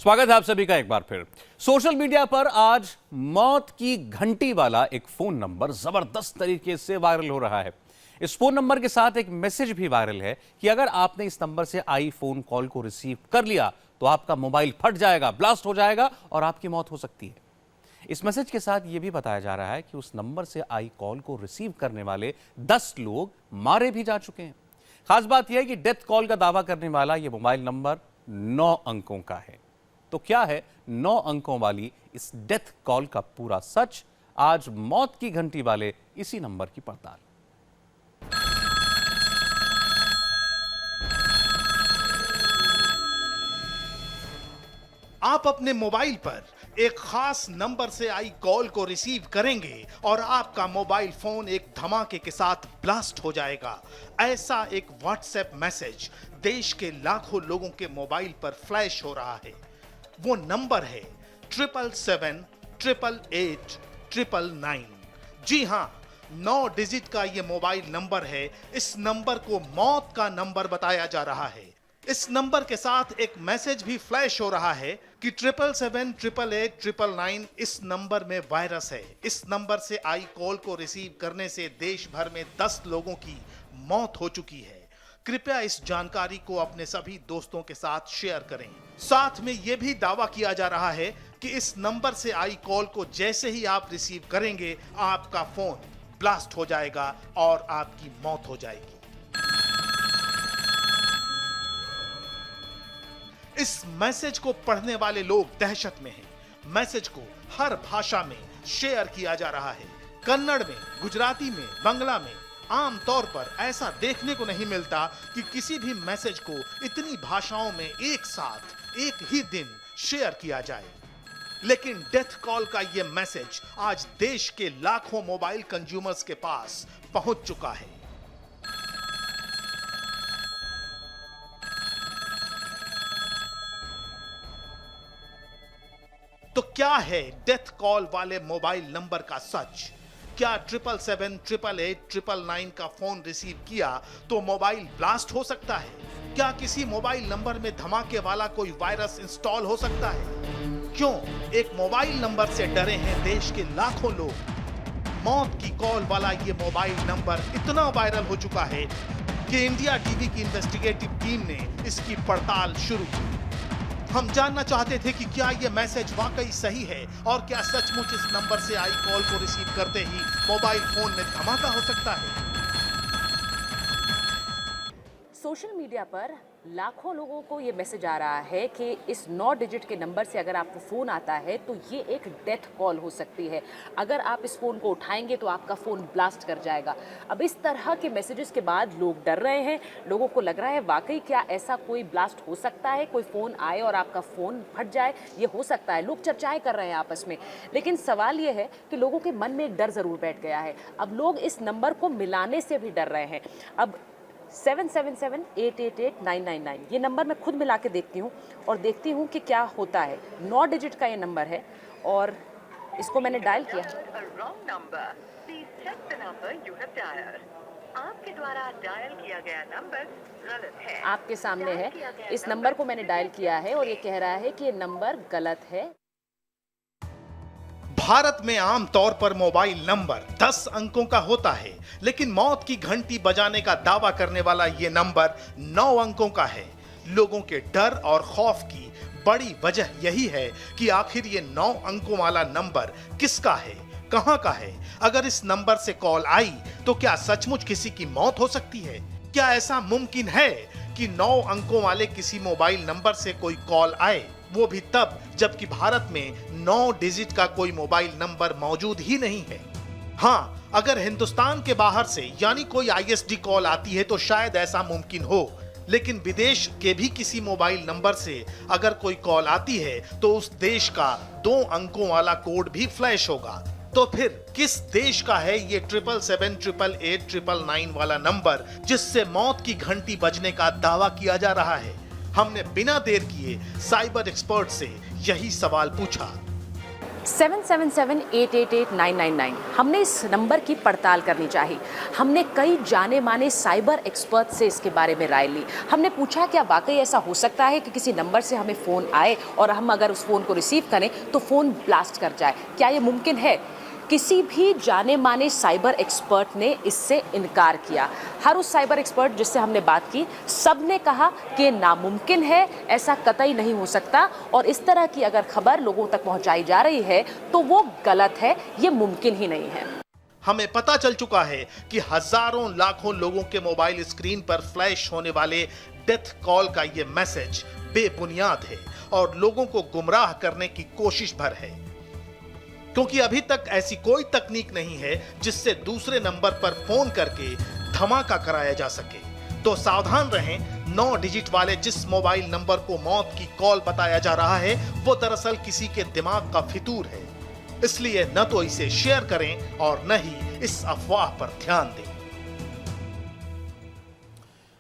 स्वागत है आप सभी का एक बार फिर। सोशल मीडिया पर आज मौत की घंटी वाला एक फोन नंबर जबरदस्त तरीके से वायरल हो रहा है। इस फोन नंबर के साथ एक मैसेज भी वायरल है कि अगर आपने इस नंबर से आई फोन कॉल को रिसीव कर लिया तो आपका मोबाइल फट जाएगा, ब्लास्ट हो जाएगा और आपकी मौत हो सकती है। इस मैसेज के साथ यह भी बताया जा रहा है कि उस नंबर से आई कॉल को रिसीव करने वाले 10 लोग मारे भी जा चुके हैं। खास बात यह है कि डेथ कॉल का दावा करने वाला यह मोबाइल नंबर 9 अंकों का है। तो क्या है 9 अंकों वाली इस डेथ कॉल का पूरा सच? आज मौत की घंटी वाले इसी नंबर की पड़ताल। आप अपने मोबाइल पर एक खास नंबर से आई कॉल को रिसीव करेंगे और आपका मोबाइल फोन एक धमाके के साथ ब्लास्ट हो जाएगा। ऐसा एक व्हाट्सएप मैसेज देश के लाखों लोगों के मोबाइल पर फ्लैश हो रहा है। वो नंबर है 777-888-999। जी हां, 9 डिजिट का ये मोबाइल नंबर है। इस नंबर को मौत का नंबर बताया जा रहा है। इस नंबर के साथ एक मैसेज भी फ्लैश हो रहा है कि 777-888-999 इस नंबर में वायरस है। इस नंबर से आई कॉल को रिसीव करने से देश भर में 10 लोगों की मौत हो चुकी है। कृपया इस जानकारी को अपने सभी दोस्तों के साथ शेयर करें। साथ में यह भी दावा किया जा रहा है कि इस नंबर से आई कॉल को जैसे ही आप रिसीव करेंगे आपका फोन ब्लास्ट हो जाएगा और आपकी मौत हो जाएगी। इस मैसेज को पढ़ने वाले लोग दहशत में हैं। मैसेज को हर भाषा में शेयर किया जा रहा है। कन्नड़ में, गुजराती में, बांग्ला में। आमतौर पर ऐसा देखने को नहीं मिलता कि किसी भी मैसेज को इतनी भाषाओं में एक साथ एक ही दिन शेयर किया जाए। लेकिन डेथ कॉल का यह मैसेज आज देश के लाखों मोबाइल कंज्यूमर्स के पास पहुंच चुका है। तो क्या है डेथ कॉल वाले मोबाइल नंबर का सच? क्या 777-888-999 का फोन रिसीव किया तो मोबाइल ब्लास्ट हो सकता है? क्या किसी मोबाइल नंबर में धमाके वाला कोई वायरस इंस्टॉल हो सकता है? क्यों एक मोबाइल नंबर से डरे हैं देश के लाखों लोग? मौत की कॉल वाला ये मोबाइल नंबर इतना वायरल हो चुका है कि इंडिया टीवी की इन्वेस्टिगेटिव टीम ने इसकी पड़ताल शुरू की। हम जानना चाहते थे कि क्या यह मैसेज वाकई सही है और क्या सचमुच इस नंबर से आई कॉल को रिसीव करते ही मोबाइल फोन में धमाका हो सकता है। सोशल मीडिया पर लाखों लोगों को ये मैसेज आ रहा है कि इस 9 डिजिट के नंबर से अगर आपको फ़ोन आता है तो ये एक डेथ कॉल हो सकती है। अगर आप इस फ़ोन को उठाएंगे तो आपका फ़ोन ब्लास्ट कर जाएगा। अब इस तरह के मैसेजेस के बाद लोग डर रहे हैं। लोगों को लग रहा है वाकई क्या ऐसा कोई ब्लास्ट हो सकता है? कोई फ़ोन आए और आपका फ़ोन फट जाए, ये हो सकता है। लोग चर्चाएँ कर रहे हैं आपस में। लेकिन सवाल ये है कि लोगों के मन में एक डर ज़रूर बैठ गया है। अब लोग इस नंबर को मिलाने से भी डर रहे हैं। अब 777-888-999 ये नंबर मैं खुद मिला के देखती हूँ और देखती हूँ कि क्या होता है। 9 डिजिट का ये नंबर है और इसको मैंने डायल किया। आपके द्वारा डायल किया गया नंबर गलत है। आपके सामने है। इस नंबर को मैंने डायल किया है और ये कह रहा है कि ये नंबर गलत है। भारत में आमतौर पर मोबाइल नंबर 10 अंकों का होता है, लेकिन मौत की घंटी बजाने का दावा करने वाला यह नंबर 9 अंकों का है। लोगों के डर और खौफ की बड़ी वजह यही है कि आखिर ये 9 अंकों वाला नंबर किसका है, कहां का है? अगर इस नंबर से कॉल आई तो क्या सचमुच किसी की मौत हो सकती है? क्या ऐसा मुमकिन है कि 9 अंकों वाले किसी मोबाइल नंबर से कोई कॉल आए, वो भी तब जबकि भारत में 9 डिजिट का कोई मोबाइल नंबर मौजूद ही नहीं है? हाँ, अगर हिंदुस्तान के बाहर से यानी कोई आईएसडी कॉल आती है तो शायद ऐसा मुमकिन हो, लेकिन विदेश के भी किसी मोबाइल नंबर से अगर कोई कॉल आती है तो उस देश का 2 अंकों वाला कोड भी फ्लैश होगा। तो फिर किस देश का है ये 777-888-999 वाला नंबर जिससे मौत की घंटी बजने का दावा किया जा रहा है? हमने बिना देर किए साइबर एक्सपर्ट से यही सवाल पूछा। 7778888999 हमने इस नंबर की पड़ताल करनी चाहिए। हमने कई जाने माने साइबर एक्सपर्ट से इसके बारे में राय ली। हमने पूछा क्या वाकई ऐसा हो सकता है कि किसी नंबर से हमें फ़ोन आए और हम अगर उस फ़ोन को रिसीव करें तो फ़ोन ब्लास्ट कर जाए, क्या ये मुमकिन है? किसी भी जाने माने साइबर एक्सपर्ट ने इससे इनकार किया। हर उस साइबर एक्सपर्ट जिससे हमने बात की, सब ने कहा कि नामुमकिन है, ऐसा कतई नहीं हो सकता, और इस तरह की अगर खबर लोगों तक पहुंचाई जा रही है तो वो गलत है, ये मुमकिन ही नहीं है। हमें पता चल चुका है कि हजारों लाखों लोगों के मोबाइल स्क्रीन पर फ्लैश होने वाले डेथ कॉल का यह मैसेज बेबुनियाद है और लोगों को गुमराह करने की कोशिश भर है, क्योंकि अभी तक ऐसी कोई तकनीक नहीं है जिससे दूसरे नंबर पर फोन करके धमाका कराया जा सके। तो सावधान रहें, 9 डिजिट वाले जिस मोबाइल नंबर को मौत की कॉल बताया जा रहा है वो दरअसल किसी के दिमाग का फितूर है। इसलिए न तो इसे शेयर करें और न ही इस अफवाह पर ध्यान दें।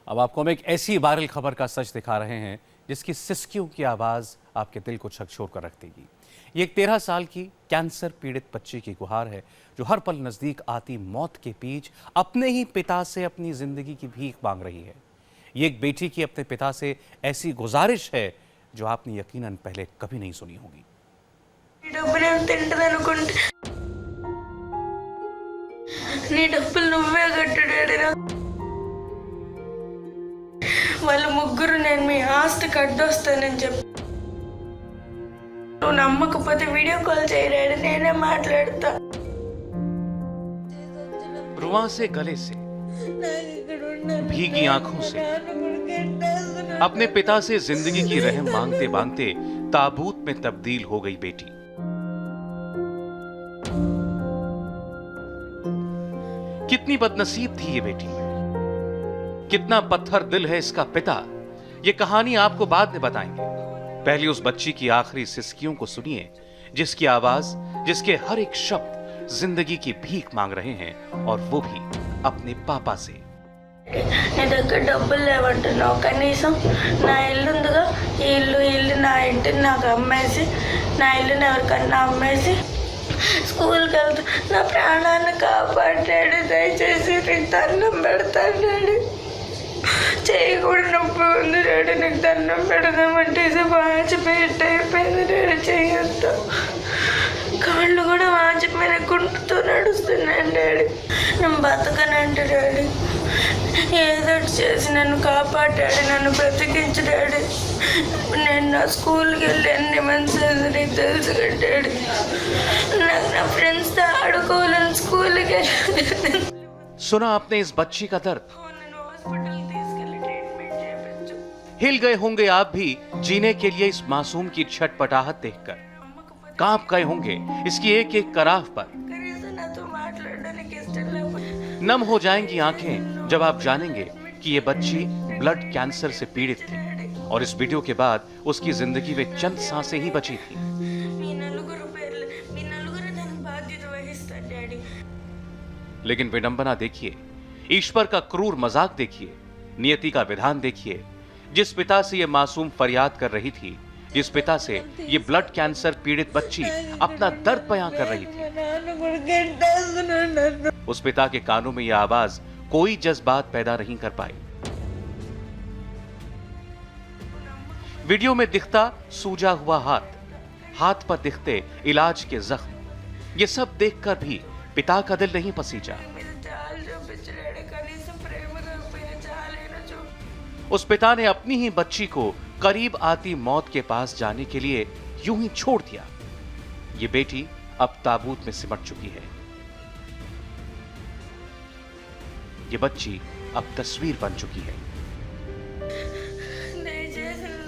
अब आपको हम एक ऐसी वायरल खबर का सच दिखा रहे हैं जिसकी सिसकियों की आवाज आपके दिल को झकझोर कर रख देगी। ये एक 13 साल की कैंसर पीड़ित बच्ची की गुहार है जो हर पल नजदीक आती मौत के बीच अपने ही पिता से अपनी जिंदगी की भीख मांग रही है। ये एक बेटी की अपने पिता से ऐसी गुजारिश है जो आपने यकीनन पहले कभी नहीं सुनी होगी। వాళ్ళ ముగ్గురు నేను మీ ఆస్తికి అడ్డొస్తానని చెప్పి నువ్వు నమ్మకపోతే వీడియో కాల్ చేయరాడు, నేనే మాట్లాడతా। रुआं से गले से, भीगी आंखों से, अपने पिता से जिंदगी की रहम मांगते मांगते ताबूत में तब्दील हो गई बेटी। कितनी बदनसीब थी ये बेटी, कितना पत्थर दिल है इसका पिता, ये कहानी आपको बाद में बताएंगे। पहले उस बच्ची की आखिरी सिसकियों को सुनिए जिसकी आवाज, जिसके हर एक शब्द जिंदगी की भीख मांग रहे हैं और वो भी अपने पापा से। నీ దగ్గర డబ్బులు లేవంటున్నావు, కనీసం నా ఇల్లు ఉందిగా, ఈ ఇల్లు నా ఇంటిని నాకు అమ్మేసి, నా ఇల్లుని ఎవరికన్నా అమ్మేసి స్కూల్కి వెళ్తా, నా ప్రాణాన్ని కాపాడాడు, దయచేసి నీకు దండం పెడతాడు డాడీ, చేయకూడదు, నొప్పి ఉంది డాడీ, నీకు దండం పెడదామంటే వాచిపోయేట్టు అయిపోయింది డాడీ, చేయొద్దు, కాళ్ళు కూడా వాచిపోయిన గుంటుతో నడుస్తున్నాను డాడీ, నేను బతకనంటే డాడీ, ఏదో చేసి నన్ను కాపాడాడు, నన్ను బ్రతికించు డాడీ, నేను నా స్కూల్కి వెళ్ళి ఎన్ని మంత్స్ నీకు తెలుసు డాడీ, నాకు నా ఫ్రెండ్స్తో ఆడుకోవాలని స్కూల్కి వెళ్ళి। सुना आपने इस बच्ची का दर्द, हिल गए होंगे आप भी जीने के लिए इस मासूम की छटपटाहट देखकर, कांप गए होंगे इसकी एक एक कराह पर, नम हो जाएंगी आंखें जब आप जानेंगे कि ये बच्ची ब्लड कैंसर से पीड़ित थी और इस वीडियो के बाद उसकी जिंदगी में चंद सांसें ही बची थी। लेकिन विडंबना देखिए, ईश्वर का क्रूर मजाक देखिए, नियति का विधान देखिए। जिस पिता से ये मासूम फरियाद कर रही थी, जिस पिता से ये ब्लड कैंसर पीड़ित बच्ची अपना दर्द बयां कर रही थी, उस पिता के कानों में यह आवाज कोई जज्बात पैदा नहीं कर पाई। वीडियो में दिखता सूजा हुआ हाथ, हाथ पर दिखते इलाज के जख्म, ये सब देखकर भी पिता का दिल नहीं पसीजा। उस पिता ने अपनी ही बच्ची को करीब आती मौत के पास जाने के लिए यूं ही छोड़ दिया। ये बेटी अब ताबूत में सिमट चुकी है। ये बच्ची अब तस्वीर बन चुकी है।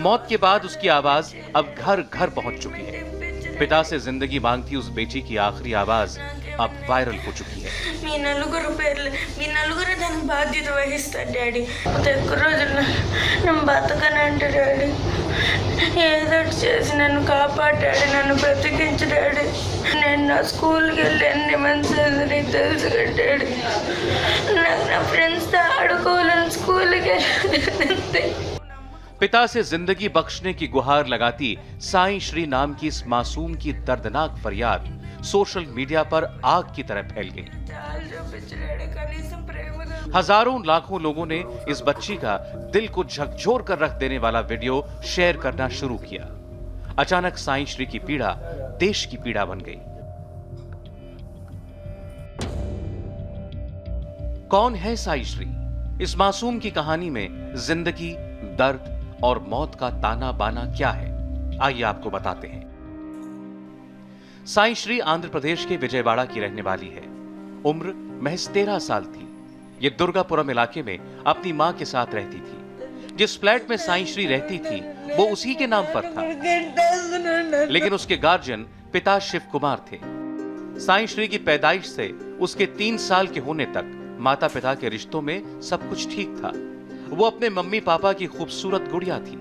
मौत के बाद उसकी आवाज अब घर घर पहुंच चुकी है। पिता से जिंदगी मांगती उस बेटी की आखिरी आवाज अब वायरल हो चुकी है। మీ నలుగురు దానికి బాధ్యత వహిస్తారు డాడీ, ఎక్కువ రోజులు నేను బతకనంటే డాడీ, ఏదో చేసి నన్ను కాపాడాడు, నన్ను బ్రతికించు డాడీ, నేను నా స్కూల్కి వెళ్ళి ఎన్ని మంత్స్ నీకు తెలుసు డాడీ, నాకు నా ఫ్రెండ్స్తో ఆడుకోవాలని స్కూల్కి వెళ్ళి। पिता से जिंदगी बख्शने की गुहार लगाती साईं श्री नाम की इस मासूम की दर्दनाक फरियाद सोशल मीडिया पर आग की तरह फैल गई। हजारों लाखों लोगों ने इस बच्ची का दिल को झकझोर कर रख देने वाला वीडियो शेयर करना शुरू किया। अचानक साईं श्री की पीड़ा देश की पीड़ा बन गई। कौन है साईं श्री? इस मासूम की कहानी में जिंदगी, दर्द और मौत का ताना बाना क्या है, आइए आपको बताते हैं। साईं श्री आंध्र प्रदेश के विजयवाड़ा की रहने वाली है। उम्र महज 13 साल थी। ये दुर्गापुरम इलाके में अपनी मां के साथ रहती थी। जिस फ्लैट में साईं श्री रहती थी वो उसी के नाम पर था, लेकिन उसके गार्जियन पिता शिव कुमार थे। साईं श्री की पैदाइश से उसके 3 साल के होने तक माता पिता के रिश्तों में सब कुछ ठीक था। वो अपने मम्मी पापा की खूबसूरत गुड़िया थी।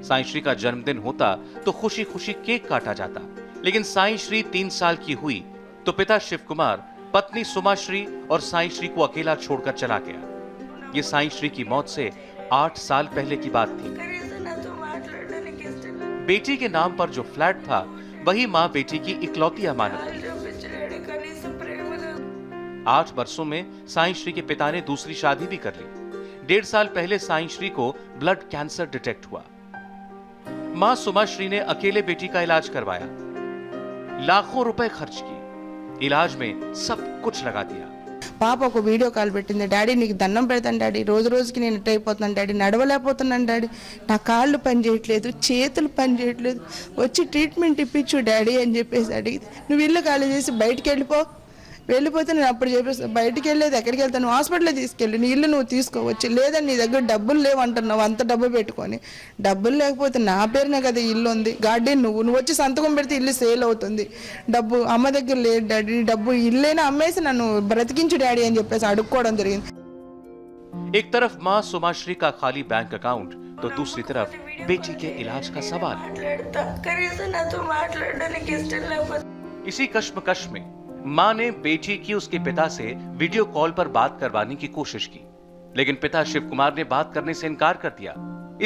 साईं श्री का जन्मदिन होता तो खुशी खुशी केक काटा जाता, लेकिन साईं श्री 3 साल की हुई तो पिता शिव कुमार पत्नी सुमा श्री और साईं श्री को अकेला छोड़कर चला गया। ये साईं श्री की मौत से 8 साल पहले की बात थी। बेटी के नाम पर जो फ्लैट था वही मां बेटी की इकलौती अमानत थी। 8 वर्षों में साईं श्री के पिता ने दूसरी शादी भी कर ली। 1.5 साल पहले साईं श्री को ब्लड कैंसर डिटेक्ट हुआ। मां सुमा श्री ने अकेले बेटी का इलाज करवाया, लाखों रुपए खर्च किए, इलाज में सब कुछ लगा दिया। పాపకు వీడియో కాల్ పెట్టింది, డాడీ నీకు దండం పెడతాను డాడీ, రోజు రోజుకి నేను ఇట్ అయిపోతున్నాను డాడీ, నడవలేకపోతున్నాను డాడీ, నా కాళ్ళు పని చేయట్లేదు, చేతులు పని చేయట్లేదు, వచ్చి ట్రీట్మెంట్ ఇప్పించు డాడీ అని చెప్పేసి అడిగితే, నువ్వు ఇల్లు ఖాళీ చేసి బయటికి వెళ్ళిపోతే నేను అప్పుడు చెప్పేస్తాను, బయటికి వెళ్ళేది ఎక్కడికి వెళ్తాను, హాస్పిటల్లో తీసుకెళ్ళి నీ ఇల్లు నువ్వు తీసుకోవచ్చు, లేదని నీ దగ్గర డబ్బులు లేవంటున్నావు, అంత డబ్బు పెట్టుకొని, డబ్బులు లేకపోతే నా పేరునే కదా ఇల్లు ఉంది, గార్డెన్ నువ్వు వచ్చి సంతకం పెడితే ఇల్లు సేల్ అవుతుంది, డబ్బు అమ్మ దగ్గర లేదు డాడీ, డబ్బు ఇల్లేనా అమ్మేసి నన్ను బ్రతికించు డాడీ అని చెప్పేసి అడుక్కోవడం జరిగింది। एक तरफ मां सुमाश्री का खाली बैंक अकाउंट तो दूसरी तरफ बेटी के इलाज का सवाल। इसी कश्मकश में मां ने बेटी की उसके पिता से वीडियो कॉल पर बात करवाने की कोशिश की, लेकिन पिता शिव कुमार ने बात करने से इनकार कर दिया।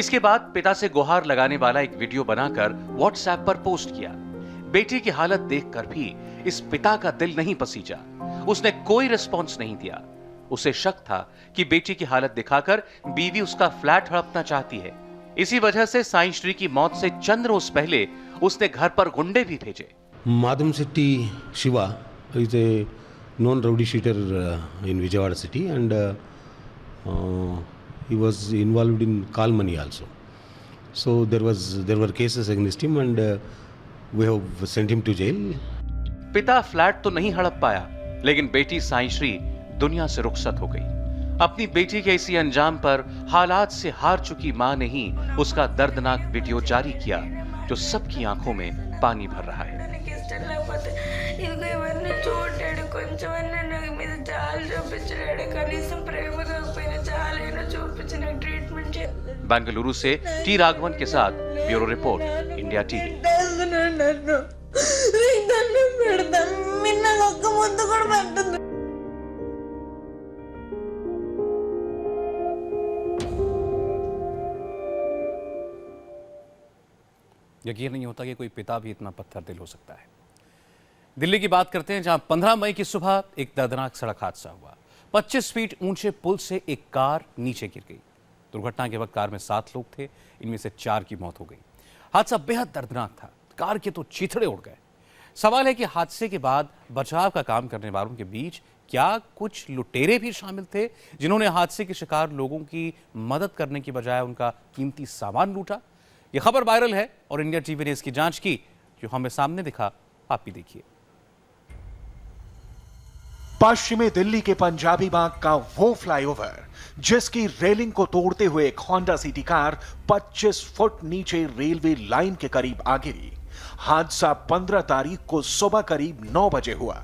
इसके बाद पिता से गुहार लगाने वाला एक वीडियो बनाकर व्हाट्सएप पर पोस्ट किया। बेटी की हालत देखकर भी इस पिता का दिल नहीं पसीजा। उसने कोई रिस्पॉन्स नहीं दिया। उसे शक था कि बेटी की हालत दिखाकर बीवी उसका फ्लैट हड़पना चाहती है। इसी वजह से साईं श्री की मौत से चंद रोज पहले उसने घर पर गुंडे भी भेजे। Madhum Setti Shiva is a known rowdy shooter in Vijayawada city, and he was involved in call money also. So there were cases against him, and we have sent him to jail. पिता flat तो नहीं हड़प पाया, लेकिन बेटी साईं श्री दुनिया से रुखसत हो गई। अपनी बेटी के इसी अंजाम पर हालात से हार चुकी मां ने ही उसका दर्दनाक वीडियो जारी किया, जो सबकी आंखों में पानी भर रहा है। बेंगलुरु से टी राघवन के साथ ब्यूरो रिपोर्ट, इंडिया टीवी। यकीन नहीं होता कि कोई पिता भी इतना पत्थर दिल हो सकता है। दिल्ली की बात करते हैं, जहां 15 मई की सुबह एक दर्दनाक सड़क हादसा हुआ। 25 फीट ऊंचे पुल से एक कार नीचे गिर गई। दुर्घटना के वक्त कार में 7 लोग थे, इनमें से 4 की मौत हो गई। हादसा बेहद दर्दनाक था, कार के तो चीथड़े उड़ गए। सवाल है कि हादसे के बाद बचाव का काम करने वालों के बीच क्या कुछ लुटेरे भी शामिल थे, जिन्होंने हादसे के शिकार लोगों की मदद करने की बजाय उनका कीमती सामान लूटा। यह खबर वायरल है और इंडिया टीवी ने इसकी जांच की, जो हमें सामने दिखा, आप भी देखिए। पश्चिमी दिल्ली के पंजाबी बाग का वो फ्लाईओवर जिसकी रेलिंग को तोड़ते हुए एक होंडा सिटी कार 25 फुट नीचे रेलवे लाइन के करीब आ गिरी। हादसा 15 तारीख को सुबह करीब 9 बजे हुआ।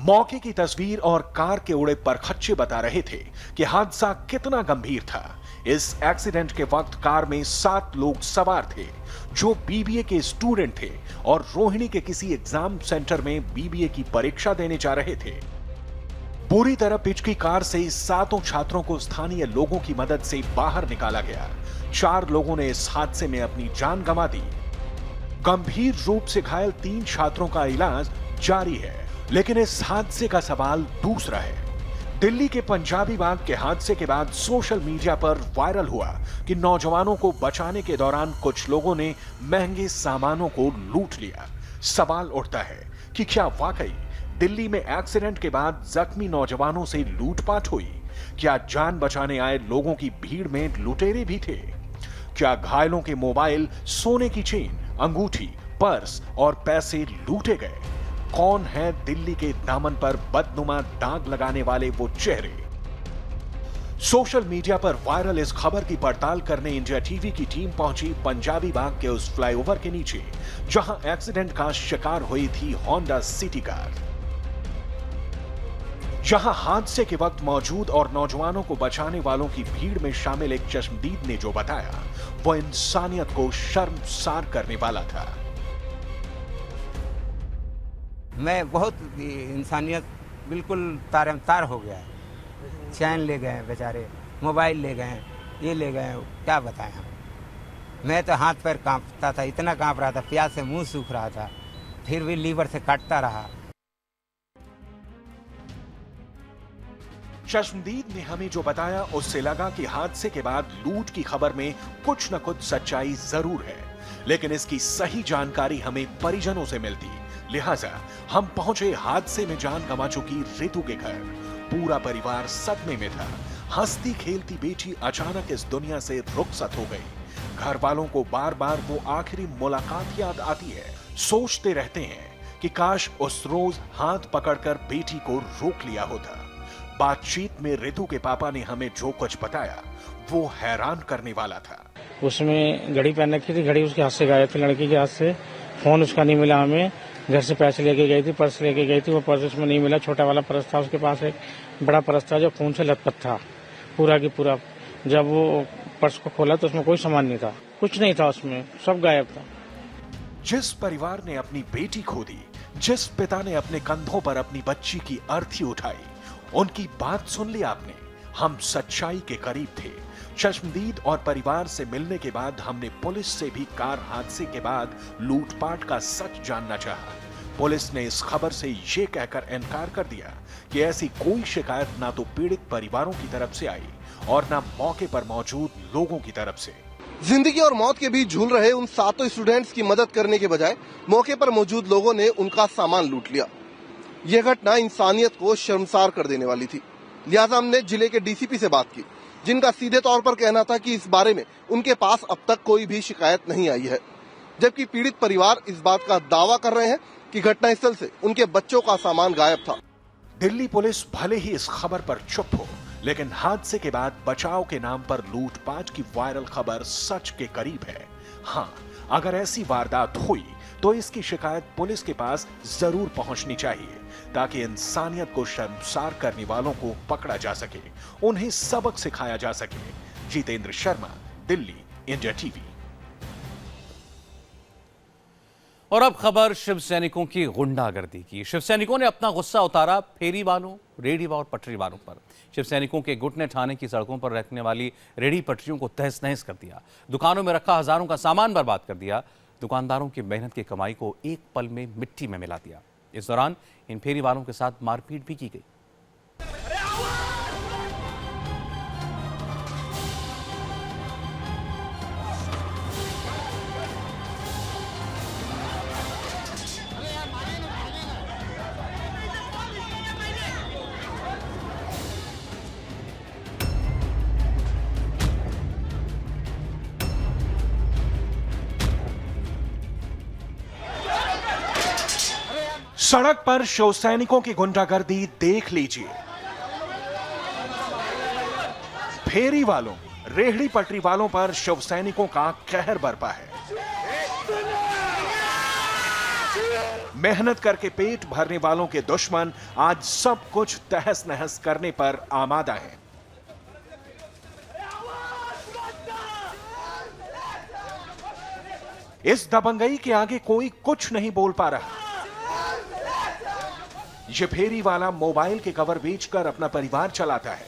मौके की तस्वीर और कार के उड़े परखच्चे बता रहे थे कि हादसा कितना गंभीर था। इस एक्सीडेंट के वक्त कार में 7 लोग सवार थे, जो बीबीए के स्टूडेंट थे और रोहिणी के किसी एग्जाम सेंटर में बीबीए की परीक्षा देने जा रहे थे। बुरी तरह पिचकी कार से 7 छात्रों को स्थानीय लोगों की मदद से बाहर निकाला गया। 4 लोगों ने इस हादसे में अपनी जान गंवा दी। गंभीर रूप से घायल 3 छात्रों का इलाज जारी है, लेकिन इस हादसे का सवाल दूसरा है। दिल्ली के पंजाबी बाग के हादसे के बाद सोशल मीडिया पर वायरल हुआ कि नौजवानों को बचाने के दौरान कुछ लोगों ने महंगे सामानों को लूट लिया। सवाल उठता है कि क्या वाकई दिल्ली में एक्सीडेंट के बाद जख्मी नौजवानों से लूटपाट हुई? क्या जान बचाने आए लोगों की भीड़ में लुटेरे भी थे? क्या घायलों के मोबाइल, सोने की चेन, अंगूठी, पर्स और पैसे लूटे गए? कौन है दिल्ली के दामन पर बदनुमा दाग लगाने वाले वो चेहरे? सोशल मीडिया पर वायरल इस खबर की पड़ताल करने इंडिया टीवी की टीम पहुंची पंजाबी बाग के उस फ्लाईओवर के नीचे जहां एक्सीडेंट का शिकार हुई थी होंडा सिटी कार। जहां हादसे के वक्त मौजूद और नौजवानों को बचाने वालों की भीड़ में शामिल एक चश्मदीद ने जो बताया वो इंसानियत को शर्मसार करने वाला था। मैं बहुत इंसानियत बिल्कुल तार हो गया है। चैन ले गए बेचारे, मोबाइल ले गए, ये ले गए, क्या बताएं हम। मैं तो हाथ पैर कांपता था, इतना कांप रहा था, प्यास से मुंह सूख रहा था, फिर भी लीवर से काटता रहा। चश्मदीद ने हमें जो बताया उससे लगा कि हादसे के बाद लूट की खबर में कुछ न कुछ सच्चाई जरूर है, लेकिन इसकी सही जानकारी हमें परिजनों से मिलती। लिहाजा हम पहुंचे हादसे में जान गंवा चुकी रितु के घर। पूरा परिवार सदमे में था। हंसती खेलती बेटी अचानक इस दुनिया से रुखसत हो गई। घर वालों को बार बार वो आखिरी मुलाकात याद आती है। सोचते रहते हैं कि काश उस रोज हाथ पकड़कर बेटी को रोक लिया होता। बातचीत में रितु के पापा ने हमें जो कुछ बताया वो हैरान करने वाला था। उसमें घड़ी पहन रखी थी, घड़ी उसके हाथ से गायब थी, लड़की के हाथ से। फोन उसका नहीं मिला हमें। घर से पैसे लेके गई थी, पर्स लेके गई थी, वो पर्स उसमें नहीं मिला। छोटा वाला पर्स था उसके पास, एक बड़ा पर्स था जो खून से लथपथ था पूरा की पूरा। जब वो पर्स को खोला तो उसमें कोई सामान नहीं था, कुछ नहीं था उसमें, सब गायब था। जिस परिवार ने अपनी बेटी खो दी, जिस पिता ने अपने कंधों पर अपनी बच्ची की अर्थी उठाई, उनकी बात सुन ली आपने। हम सच्चाई के करीब थे। चश्मदीद और परिवार से मिलने के बाद हमने पुलिस से भी कार हादसे के बाद लूटपाट का सच जानना चाहा। पुलिस ने इस खबर से ये कहकर इनकार कर दिया कि ऐसी कोई शिकायत ना तो पीड़ित परिवारों की तरफ से आई और ना मौके पर मौजूद लोगों की तरफ से। जिंदगी और मौत के बीच झूल रहे उन 7 स्टूडेंट्स की मदद करने के बजाय मौके पर मौजूद लोगों ने उनका सामान लूट लिया। यह घटना इंसानियत को शर्मसार कर देने वाली थी। लिहाजा हमने जिले के डीसीपी से बात की, जिनका सीधे तौर पर कहना था कि इस बारे में उनके पास अब तक कोई भी शिकायत नहीं आई है, जबकि पीड़ित परिवार इस बात का दावा कर रहे हैं कि घटनास्थल से उनके बच्चों का सामान गायब था। दिल्ली पुलिस भले ही इस खबर पर चुप हो, लेकिन हादसे के बाद बचाव के नाम पर लूटपाट की वायरल खबर सच के करीब है। हाँ, अगर ऐसी वारदात हुई तो इसकी शिकायत पुलिस के पास जरूर पहुंचनी चाहिए, ताकि इंसानियत को शर्मसार करने वालों को पकड़ा जा सके, उन्हें सबक सिखाया जा सके। Jitendra Sharma, Delhi, India TV. और अब खबर शिव सैनिकों की गुंडागर्दी की। शिव सैनिकों ने अपना गुस्सा उतारा फेरी वालों, रेडी और पटरी वालों पर। शिव सैनिकों के गुट ने ठाणे की सड़कों पर रखने वाली रेडी पटरियों को तहस नहस कर दिया। दुकानों में रखा हजारों का सामान बर्बाद कर दिया। दुकानदारों की मेहनत की कमाई को एक पल में मिट्टी में मिला दिया। इस दौरान इन फेरी वालों के साथ मारपीट भी की गई। सड़क पर शिव सैनिकों की गुंडागर्दी देख लीजिए। फेरी वालों, रेहड़ी पटरी वालों पर शिव सैनिकों का कहर बरपा है। मेहनत करके पेट भरने वालों के दुश्मन आज सब कुछ तहस नहस करने पर आमादा हैं। इस दबंगई के आगे कोई कुछ नहीं बोल पा रहा। ये फेरी वाला मोबाइल के कवर बेचकर अपना परिवार चलाता है।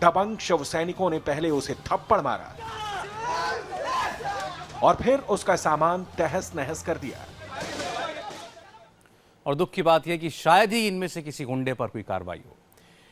दबंग शव सैनिकों ने पहले उसे थप्पड़ मारा और फिर उसका सामान तहस नहस कर दिया। और दुख की बात यह कि शायद ही इनमें से किसी गुंडे पर कोई कार्रवाई हो।